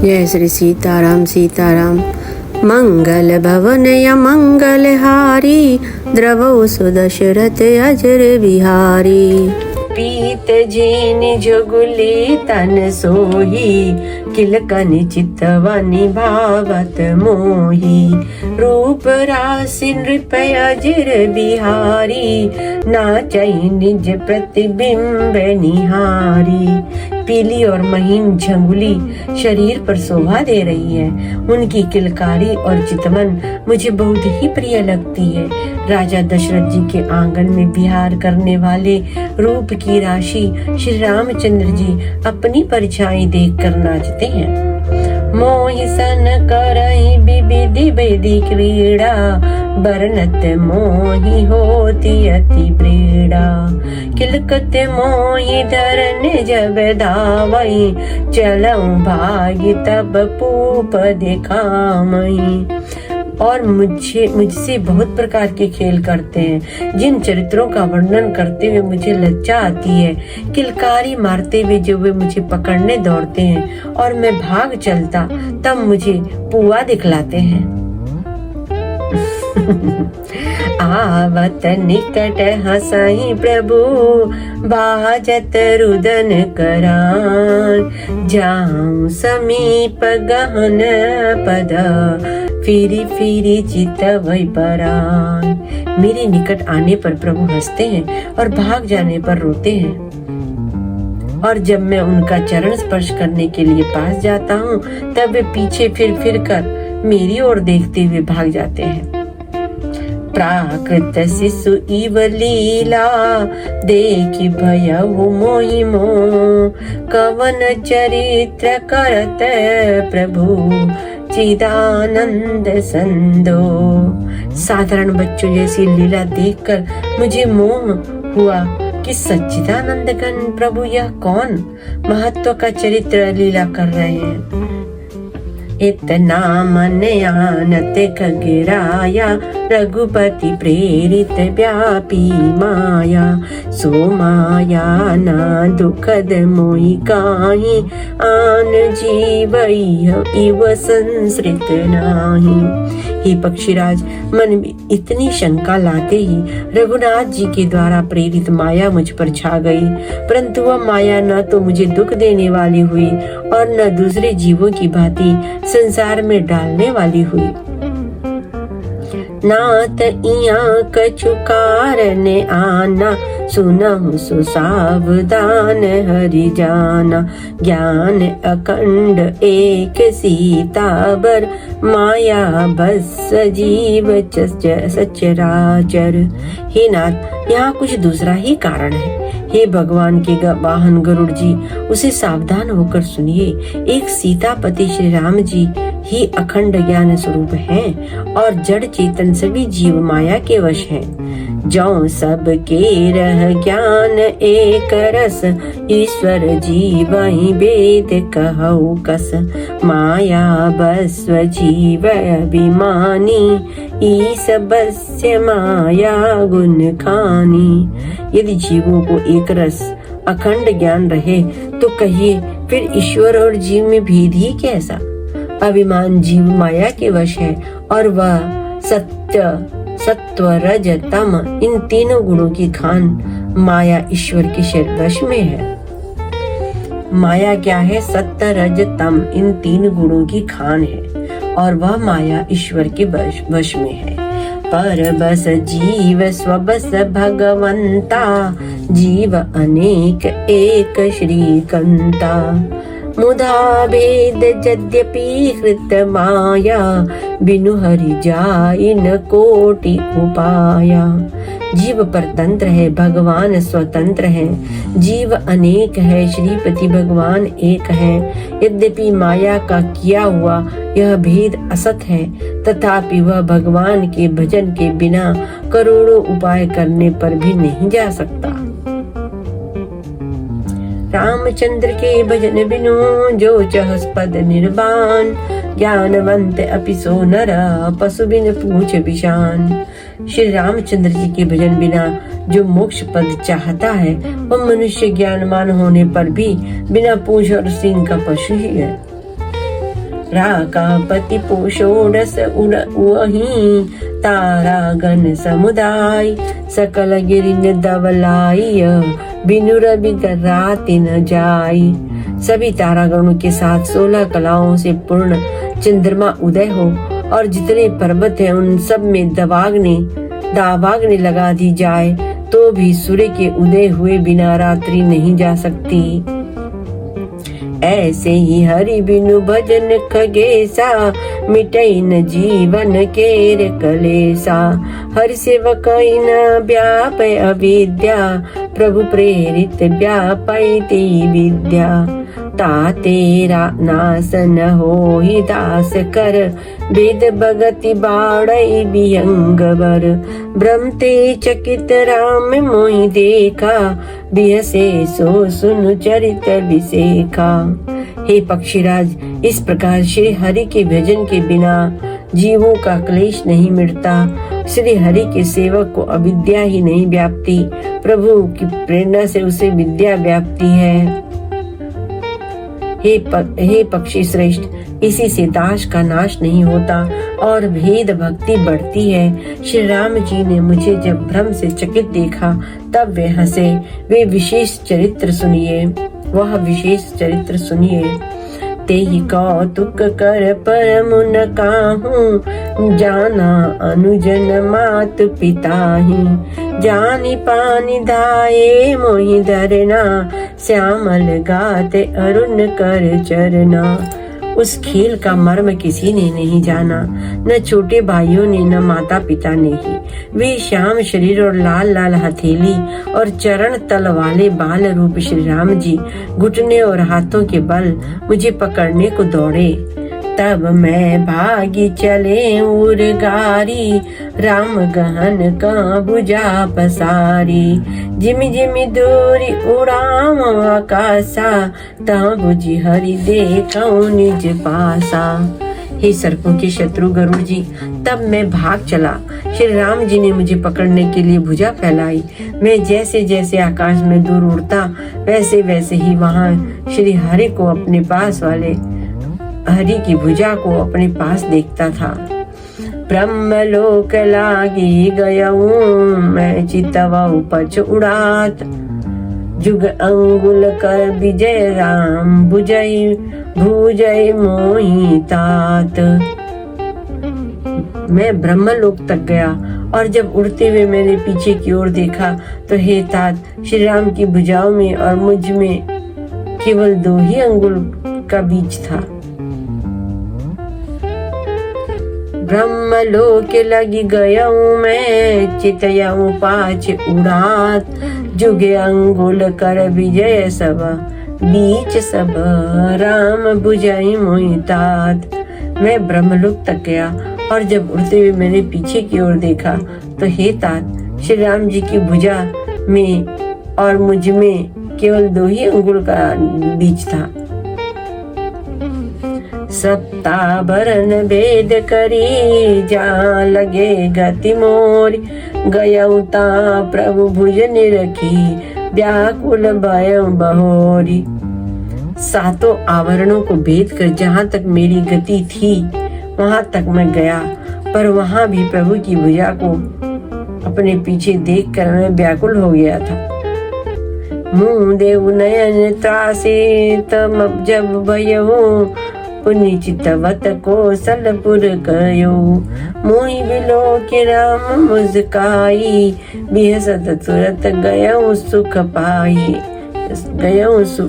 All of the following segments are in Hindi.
जय श्री सीताराम सीताराम। मंगल भवन या मंगल हारी, द्रवौ सुदशरथ अजर बिहारी। पीत जीन जुगुली तन सोही, किलकन चितवनि भावत मोही। रूप राशि नृप अजर बिहारी, नाचै निज प्रतिबिंब निहारी। पीली और महीन झंगुली शरीर पर शोभा दे रही है। उनकी किलकारी और चितवन मुझे बहुत ही प्रिय लगती है। राजा दशरथ जी के आंगन में विहार करने वाले रूप की राशि श्री रामचंद्र जी अपनी परछाई देखकर नाचते हैं। मोहि सन करहि विविधि वेदी क्रीड़ा, बरनत मोहि होती अति प्रीड़ा। किलकत मोहि धरन जब धावई, चलऊं भाग्य तब पूप दिखामई। और मुझसे बहुत प्रकार के खेल करते हैं, जिन चरित्रों का वर्णन करते हुए मुझे लज्जा आती है। किलकारी मारते हुए जो वे मुझे पकड़ने दौड़ते हैं और मैं भाग चलता, तब मुझे पुआ दिखलाते हैं। आवत निकट हंसहि प्रभु, बाजत रुदन करान। जाऊं समीप गहन पद, फिरी फिरी चितवै परान। मेरे निकट आने पर प्रभु हंसते हैं और भाग जाने पर रोते हैं। और जब मैं उनका चरण स्पर्श करने के लिए पास जाता हूँ, तब वे पीछे फिर कर मेरी ओर देखते हुए भाग जाते हैं। प्राकृत शिशु इव लीला, देखि भयउ मोहि मोह। कवन चरित्र करत प्रभु, चिदानंद संदो। साधारण बच्चों जैसी लीला देखकर मुझे मोह हुआ कि सच्चिदानंद घन प्रभु यह कौन महत्व का चरित्र लीला कर रहे हैं। इतना मन आनत खगिराया, रघुपति प्रेरित व्यापी माया। सो माया ना दुखद मोहि काहि, आन जीव इव संसृत नाही। हे पक्षीराज, मन में इतनी शंका लाते ही रघुनाथ जी के द्वारा प्रेरित माया मुझ पर छा गई, परंतु वह माया न तो मुझे दुख देने वाली हुई और न दूसरे जीवों की भांति संसार में डालने वाली हुई। नात इया कछु कारण आना, सुनहु सुसावधान हरि जाना। ज्ञान अखंड एक सीताबर, माया बस जीव सचराचर। हे नाथ, यहाँ कुछ दूसरा ही कारण है। हे भगवान के वाहन गरुड़ जी, उसे सावधान होकर सुनिए। एक सीतापति श्री राम जी ही अखंड ज्ञान स्वरूप हैं और जड़ चेतन सभी जीव माया के वश हैं। जौ सब के रह ज्ञान एक रस, ईश्वर जीव ही वेद कहु कस। माया बस्व जीव अभिमानी, ईस बस्य माया गुण खानी। यदि जीवों को एक रस अखंड ज्ञान रहे तो कहिए फिर ईश्वर और जीव में भेद ही कैसा। अभिमान जीव माया के वश है और वह सत्य सत्व रज तम इन तीनों गुणों की खान माया ईश्वर के वश में है। माया क्या है? सत्य रज तम इन तीन गुणों की खान है और वह माया ईश्वर के वश में है। पर बस जीव स्वबस भगवंता, जीव अनेक एक श्रीकंता। मुधा भेद यद्यपि कृत माया, बिनु हरि जाई न कोटि उपाया। जीव परतंत्र है, भगवान स्वतंत्र है। जीव अनेक है, श्रीपति भगवान एक है। यद्यपि माया का किया हुआ यह भेद असत है, तथापि वह भगवान के भजन के बिना करोड़ों उपाय करने पर भी नहीं जा सकता। रामचंद्र के भजन बिनु जो चहस पद निर्वाण, ज्ञानवंत अपि सो नर पशु बिन पूछ विशान। श्री रामचंद्र जी के भजन बिना जो मोक्ष पद चाहता है, वह मनुष्य ज्ञानवान होने पर भी बिना पूछ और सींग का पशु ही है। राकापति पोषोडस उड़ही तारा गण समुदाय सकल गिरिन दवलाई बिनु रवि राति न जाई। सभी तारागणों के साथ 16 कलाओं से पूर्ण चंद्रमा उदय हो और जितने पर्वत हैं उन सब में दावाग्नि लगा दी जाए तो भी सूर्य के उदय हुए बिना रात्रि नहीं जा सकती। ऐसे ही हरि बिनु भजन खगेसा मिटई न जीवन केर कलेसा। हरि सेवक न व्याप अविद्या प्रभु प्रेरित व्यापैति विद्या। तातेरा नासन हो ही दास कर वेद भगति बाड़ई विहंगवर। ब्रह्मते चकित राम मोहि देखा बिहसे सो सुन चरित विसेखा। हे पक्षीराज, इस प्रकार श्री हरि के भजन के बिना जीवों का क्लेश नहीं मिटता। श्री हरि के सेवक को अविद्या ही नहीं व्याप्ति, प्रभु की प्रेरणा से उसे विद्या व्याप्ति है। हे पक्षी श्रेष्ठ, इसी से दास का नाश नहीं होता और भेद भक्ति बढ़ती है। श्री राम जी ने मुझे जब भ्रम से चकित देखा तब वे हंसे। वह विशेष चरित्र सुनिए। ते ही कौतुक कर परम न काहू जाना अनुजन मात पिता ही। जानी पानी धाये मोहि धरना श्यामल गाते अरुण कर चरना। उस खेल का मर्म किसी ने नहीं जाना, न छोटे भाइयों ने न माता पिता ने ही। वे श्याम शरीर और लाल लाल हथेली और चरण तल वाले बाल रूप श्री राम जी घुटने और हाथों के बल मुझे पकड़ने को दौड़े। तब मैं भागी चले उर्गारी राम गहन का भुजा पसारी। जिमि जिमि दूरी उड़ाम आकाशा ता बुझी हरि देखऊं निज पासा। हे सर्पों के शत्रु गरुड़ जी, तब मैं भाग चला। श्री राम जी ने मुझे पकड़ने के लिए भुजा फैलाई। मैं जैसे जैसे आकाश में दूर उड़ता वैसे वैसे ही वहाँ श्री हरि को अपने पास वाले हरि की भुजा को अपने पास देखता था। ब्रह्मलोक लागी गयऊं मैं चितवा उपच उड़ात। जुग अंगुल कर विजय राम भुजय मोहि तात। मैं ब्रह्मलोक तक गया और जब उड़ते हुए मैंने पीछे की ओर देखा तो हे तात, श्री राम की भुजाओं में और मुझ में केवल 2 ही अंगुल का बीच था। ब्रह्मलोक लगी गयऊं मैं चितयाऊं पाछ उड़ात। जुगे अंगुल कर विजय सब बीच सब राम भुजई मोहि तात। मैं ब्रह्मलोक तक गया और जब उड़ते हुए मैंने पीछे की ओर देखा तो हे तात, श्री राम जी की भुजा में और मुझ में केवल 2 ही अंगुल का बीच था। सप्ताभरण भेद करी जा लगे गति मोरी। गयउता प्रभु भुज निरखी व्याकुल भयं बहोरी। 7 आवरणों को भेद कर जहाँ तक मेरी गति थी वहां तक मैं गया, पर वहां भी प्रभु की भुजा को अपने पीछे देखकर मैं व्याकुल हो गया था। मुँह देव नयन त्रासे तब जब भयऊ पुनि चितवत कौशलपुर गयो। मोहि बिलो के राम मुस्काई बिहसत तुरत गयो सुख पाई।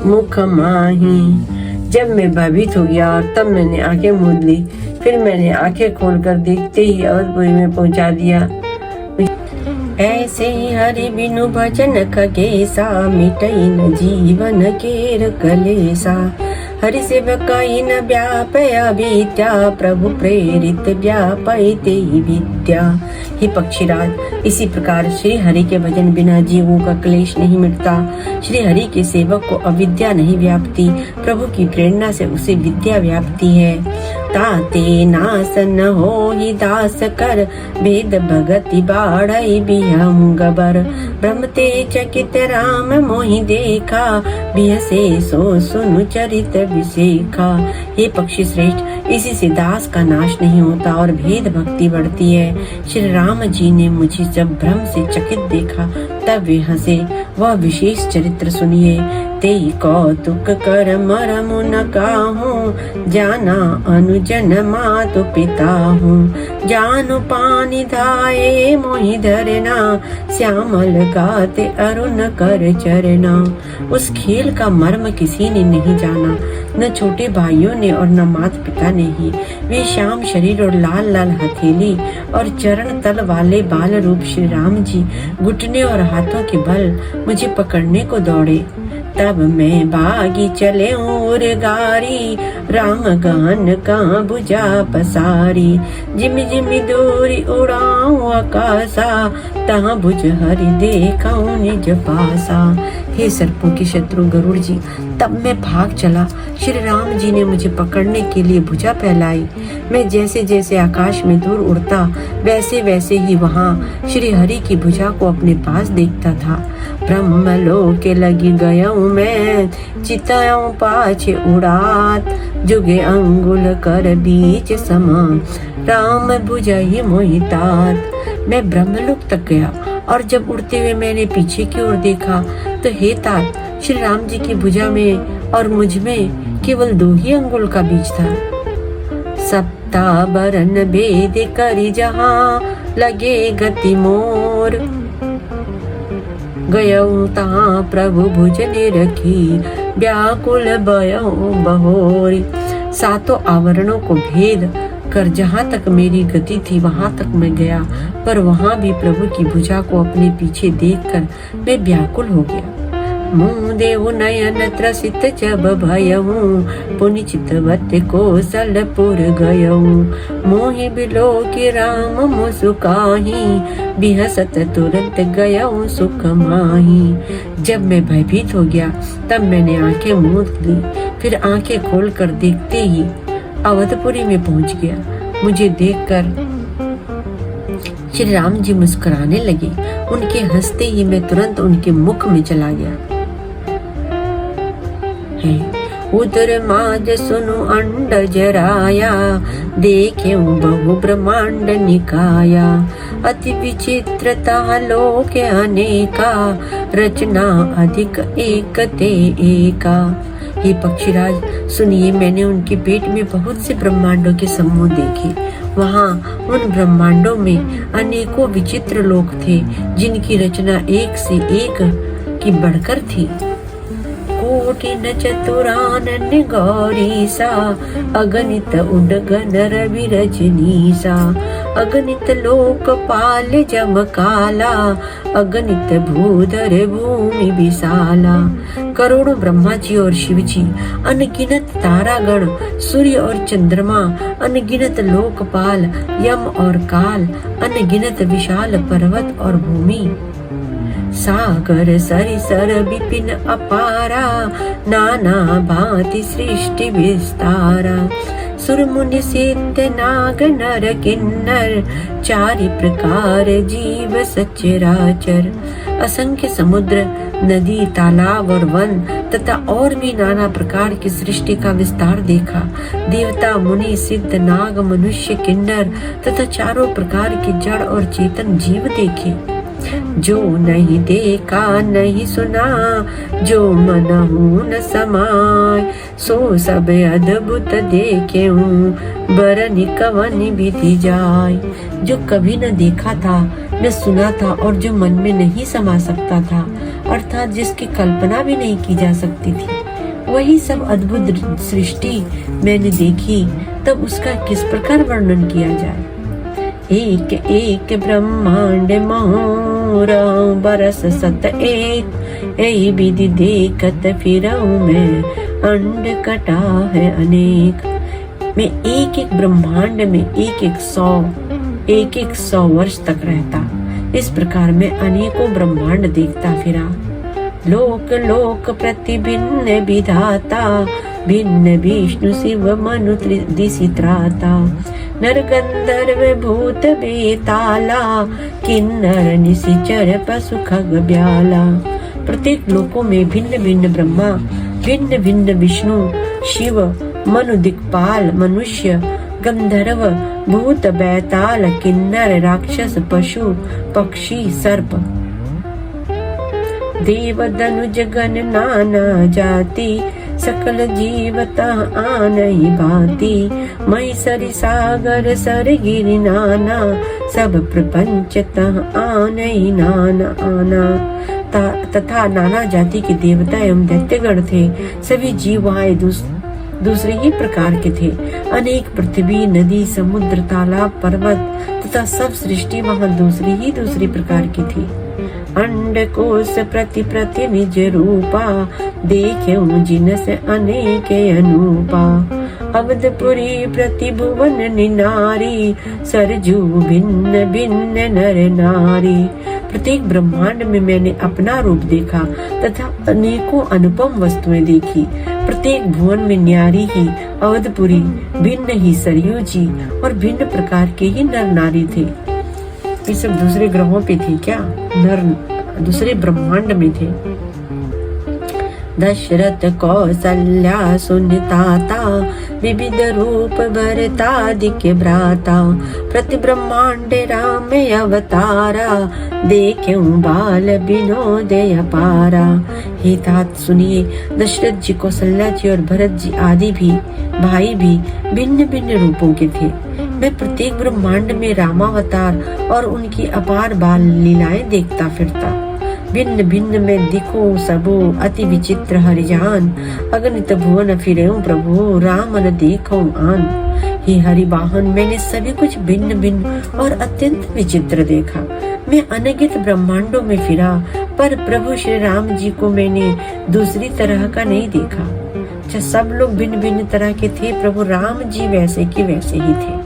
मुख माही। जब मैं भयभीत हो गया और तब मैंने आंखें मूंद ली, फिर मैंने आंखें खोलकर देखते ही अवधपुरी में पहुंचा दिया। ऐसे ही हरि बिनु भजन खगेसा मिटई न जीवन केर कलेसा। हरि सेवकाई न व्यापय अविद्या प्रभु प्रेरित व्यापयते विद्या। हे पक्षीराज, इसी प्रकार श्री हरि के भजन बिना जीवों का क्लेश नहीं मिटता। श्री हरि के सेवक को अविद्या नहीं व्यापती, प्रभु की प्रेरणा से उसे विद्या व्यापती है। ताते नासन हो ही दास कर, वेद भगति बाढ़ई बिहम गबर। ब्रह्मते चकित राम मोहि देखा, बिहसे सो सुनु चरित विशेखा। हे पक्षी श्रेष्ठ, इसी से दास का नाश नहीं होता और भेद भक्ति बढ़ती है। श्री राम जी ने मुझे जब भ्रम से चकित देखा तब वे हंसे। वह विशेष चरित्र सुनिए। तेई कौतुक कर मरम न काहूं, जाना अनुजन मातु पिता हूँ। जानु पानी धाये मोहि धरना, श्यामल गाते अरुण कर चरना। उस खेल का मर्म किसी ने नहीं जाना, न छोटे भाइयों ने और न माता पिता ने ही। वे श्याम शरीर और लाल लाल हथेली और चरण तल वाले बाल रूप श्री राम जी घुटने और हाथों के बल मुझे पकड़ने को दौड़े। तब मैं भागी चले और गारी, राम गान का बुझा पसारी। जिमि जिमि दूरी उड़ाऊं आकाशा, तहाँ बुझ हरि देखा निज पासा। हे सर्पों के शत्रु गरुड़ जी, तब मैं भाग चला। श्री राम जी ने मुझे पकड़ने के लिए भुजा फैलाई। मैं जैसे जैसे आकाश में दूर उड़ता वैसे वैसे ही वहाँ श्री हरि की भुजा को अपने पास देखता था। ब्रह्मलोक लगी गया मैं, चिताऊं पाछे उड़ात। जुगे अंगुल कर बीच समान, राम भुजा ही मोहितात। मैं ब्रह्मलोक तक गया और जब उड़ते हुए मैंने पीछे की ओर देखा तो हे तात, श्री राम जी की भुजा में और मुझ में केवल 2 ही अंगुल का बीच था। सप्ता बरन भेद करी जहाँ, लगे गति मोर। गयऊ तहाँ प्रभु भुज ने रखी, व्याकुल भयऊ बहोरी। 7 आवरणों को भेद कर जहाँ तक मेरी गति थी वहाँ तक मैं गया, पर वहाँ भी प्रभु की भुजा को अपने पीछे देखकर मैं व्याकुल हो गया। मुँह देव नयन त्रसित जब भयहूँ, पुनि चितवत कौशलपुर गयहूँ। मोहि बिलो के राम मुसुकाही, बिहसत तुरंत गयहूँ सुख माही। जब मैं भयभीत हो गया तब मैंने आंखें मूंद ली, फिर आंखें खोलकर देखते ही अवधपुरी में पहुंच गया। मुझे देखकर श्री राम जी मुस्कुराने लगे। उनके हंसते ही मैं तुरंत उनके मुख में चला गया। उदर माज सुनु अंड जराया, देखे बहु ब्रह्मांड निकाया। अति विचित्रता लोक अनेका, रचना अधिक एक ते एका। ये पक्षीराज सुनिए, मैंने उनके पेट में बहुत से ब्रह्मांडों के समूह देखे। वहाँ उन ब्रह्मांडों में अनेकों विचित्र लोक थे, जिनकी रचना एक से एक की बढ़कर थी। कोटिन चतुरानन गौरी सा, अगणित उडगन रवि रजनी सा। अगणित लोकपाल जम काला, अगणित भूधर भूमि विशाला। करोड़ों ब्रह्मा जी और शिव जी, अनगिनत तारागण, सूर्य और चंद्रमा, अनगिनत लोकपाल, यम और काल, अनगिनत विशाल पर्वत और भूमि। सागर सरिसर विपिन अपारा, नाना भांति सृष्टि विस्तारा। सुर मुनि सिद्ध नाग नर किन्नर, चारि प्रकार जीव सचराचर। असंख्य समुद्र, नदी, तालाब और वन तथा और भी नाना प्रकार की सृष्टि का विस्तार देखा। देवता, मुनि, सिद्ध, नाग, मनुष्य, किन्नर तथा चारों प्रकार के जड़ और चेतन जीव देखे। जो नहीं देखा नहीं सुना, जो मनहु न समाय। सो सब अद्भुत देखे हूँ, बरनि कवनि विधि जाय। जो कभी न देखा था, न सुना था और जो मन में नहीं समा सकता था, अर्थात जिसकी कल्पना भी नहीं की जा सकती थी, वही सब अद्भुत सृष्टि मैंने देखी। तब उसका किस प्रकार वर्णन किया जाए। एक एक ब्रह्मांड मोरा, बरस सत एक। यही विधि देखत फिरऊं मैं, अंड कटा है अनेक। मैं एक एक ब्रह्मांड में एक एक सौ वर्ष तक रहता। इस प्रकार मैं अनेकों ब्रह्मांड देखता फिरा। लोक लोक प्रतिभिन्न विधाता, भिन्न विष्णु शिव मनु दिशि त्राता, नर गंधर्व भूत बेताला, किन्नर निशिचर पशु खग ब्याला। प्रत्येक लोकों में भिन्न भिन्न ब्रह्मा, भिन्न भिन्न विष्णु शिव मनु दिक्पाल, मनुष्य गंधर्व भूत बैताल, किन्नर राक्षस पशु पक्षी सर्प, देव धनुज गण नाना जाति, सकल जीवता आनहि भांति, महिषरि सागर सर गिरि नाना, सब प्रपंच तह आनहि नाना आना। तथा नाना जाति के देवता एवं दैत्यगण थे। सभी जीव वहाँ दूसरे ही प्रकार के थे। अनेक पृथ्वी नदी समुद्र तालाब पर्वत तथा सब सृष्टि वहाँ दूसरी प्रकार की थी। अंडकोश प्रति प्रति निज रूपा, देखे जिनस अनेक अनूपा, अवधपुरी प्रति भुवन निनारी, सरजू भिन्न भिन्न नर नारी। प्रत्येक ब्रह्मांड में मैंने अपना रूप देखा तथा अनेकों अनुपम वस्तुएं देखी। प्रत्येक भुवन में न्यारी ही अवधपुरी, भिन्न ही सरयू जी और भिन्न प्रकार के ही नर नारी थे। ये सब दूसरे ग्रहों पे थे क्या? नर दूसरे ब्रह्मांड में थे। दशरथ कौसल्या सुनिताता, विविध रूप भरतादिके भ्राता, प्रति ब्रह्मांड राम अवतारा, देख्यू बाल विनोद अपारा। हे तात सुनिए, दशरथ जी, कौशल्या जी और भरत जी आदि भी भाई भी भिन्न भिन्न रूपों के थे। मैं प्रत्येक ब्रह्मांड में रामावतार और उनकी अपार बाल लीलाएं देखता फिरता। भिन्न भिन्न में दिखो सबो अति विचित्र हरिजान, अगणित भुवन फिरेऊ प्रभु, राम न देखो आन। हे हरि वाहन, मैंने सभी कुछ भिन्न भिन्न और अत्यंत विचित्र देखा। मैं अनगित ब्रह्मांडों में फिरा, पर प्रभु श्री राम जी को मैंने दूसरी तरह का नहीं देखा। अच्छा, सब लोग भिन्न भिन्न तरह के थे, प्रभु राम जी वैसे के वैसे ही थे।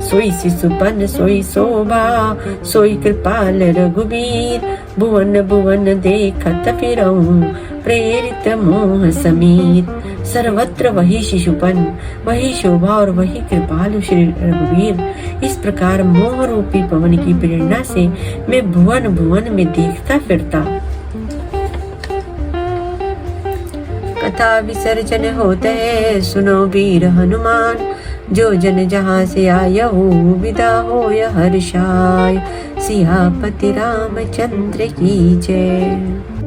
सोई शिशुपन सोई शोभा, सोई कृपाल रघुबीर, भुवन भुवन देखत फिरऊं, प्रेरित मोह समीर। सर्वत्र वही शिशुपन, वही शोभा और वही कृपालु श्री रघुवीर। इस प्रकार मोह रूपी पवन की प्रेरणा से मैं भुवन भुवन में देखता फिरता। कथा विसर्जन होते है, सुनो वीर हनुमान, जो जन जहाँ से आयहु, विदा होय हर्षाय। सियापति रामचंद्र की जय।